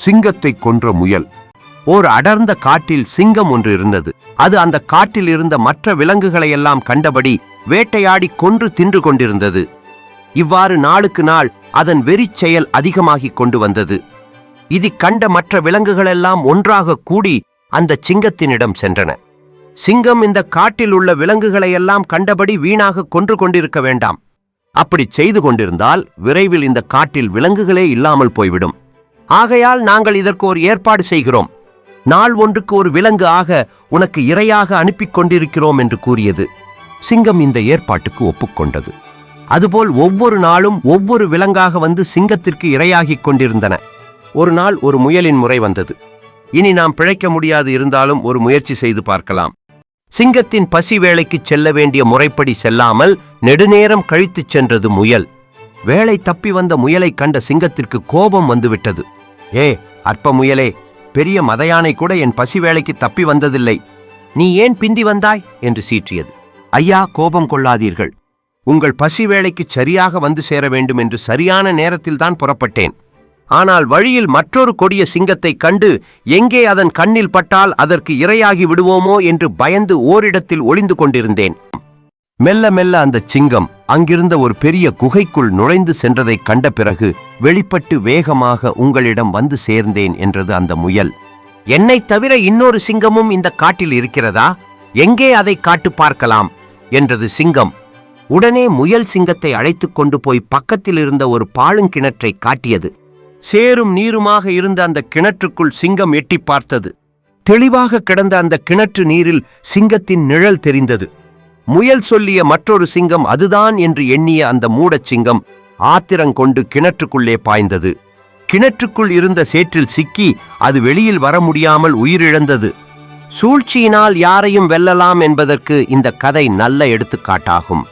சிங்கத்தை கொன்ற முயல். ஓர் அடர்ந்த காட்டில் சிங்கம் ஒன்று இருந்தது. அது அந்த காட்டில் இருந்த மற்ற விலங்குகளையெல்லாம் கண்டபடி வேட்டையாடி கொன்று தின்று கொண்டிருந்தது. இவ்வாறு நாளுக்கு நாள் அதன் வெறிச் செயல் அதிகமாகிக் கொண்டு வந்தது. இதை கண்ட மற்ற விலங்குகளெல்லாம் ஒன்றாக கூடி அந்த சிங்கத்தினிடம் சென்றன. சிங்கம் இந்த காட்டில் உள்ள விலங்குகளையெல்லாம் கண்டபடி வீணாக கொன்று கொண்டிருக்க வேண்டாம். அப்படி செய்து கொண்டிருந்தால் விரைவில் இந்த காட்டில் விலங்குகளே இல்லாமல் போய்விடும். ஆகையால் நாங்கள் இதற்கு ஒரு ஏற்பாடு செய்கிறோம். நாள் ஒன்றுக்கு ஒரு விலங்கு ஆக உனக்கு இரையாக அனுப்பி கொண்டிருக்கிறோம் என்று கூறியது. சிங்கம் இந்த ஏற்பாட்டுக்கு ஒப்புக்கொண்டது. அதுபோல் ஒவ்வொரு நாளும் ஒவ்வொரு விலங்காக வந்து சிங்கத்திற்கு இரையாகிக் கொண்டிருந்தன. ஒரு நாள் ஒரு முயலின் முறை வந்தது. இனி நாம் பிழைக்க முடியாது, இருந்தாலும் ஒரு முயற்சி செய்து பார்க்கலாம். சிங்கத்தின் பசி வேளைக்கு செல்ல வேண்டிய முறைப்படி செல்லாமல் நெடுநேரம் கழித்துச் சென்றது முயல். வேளை தப்பி வந்த முயலை கண்ட சிங்கத்திற்கு கோபம் வந்துவிட்டது. ஏ அற்ப முயலே, பெரிய மதையானை கூட என் பசி வேளைக்கு தப்பி வந்ததில்லை. நீ ஏன் பிந்தி வந்தாய் என்று சீற்றியது. ஐயா, கோபம் கொள்ளாதீர்கள். உங்கள் பசி வேளைக்கு சரியாக வந்து சேர வேண்டும் என்று சரியான நேரத்தில்தான் புறப்பட்டேன். ஆனால் வழியில் மற்றொரு கொடிய சிங்கத்தை கண்டு எங்கே அதன் கண்ணில் பட்டால் அதற்கு இரையாகி விடுவோமோ என்று பயந்து ஓரிடத்தில் ஒளிந்து கொண்டிருந்தேன். மெல்ல மெல்ல அந்த சிங்கம் அங்கிருந்த ஒரு பெரிய குகைக்குள் நுழைந்து சென்றதை கண்ட பிறகு வெளிப்பட்டு வேகமாக உங்களிடம் வந்து சேர்ந்தேன் என்றது அந்த முயல். என்னை தவிர இன்னொரு சிங்கமும் இந்த காட்டில் இருக்கிறதா? எங்கே அதை காட்டு பார்க்கலாம் என்றது சிங்கம். உடனே முயல் சிங்கத்தை அழைத்துக் கொண்டு போய் பக்கத்தில் இருந்த ஒரு பாழுங்கிணற்றை காட்டியது. சேரும் நீருமாக இருந்த அந்த கிணற்றுக்குள் சிங்கம் எட்டி பார்த்தது. தெளிவாக கிடந்த அந்த கிணற்று நீரில் சிங்கத்தின் நிழல் தெரிந்தது. முயல் சொல்லிய மற்றொரு சிங்கம் அதுதான் என்று எண்ணிய அந்த மூடச் சிங்கம் ஆத்திரங்கொண்டு கிணற்றுக்குள்ளே பாய்ந்தது. கிணற்றுக்குள் இருந்த சேற்றில் சிக்கி அது வெளியில் வர முடியாமல் உயிரிழந்தது. சூழ்ச்சியினால் யாரையும் வெல்லலாம் என்பதற்கு இந்த கதை நல்ல எடுத்துக்காட்டாகும்.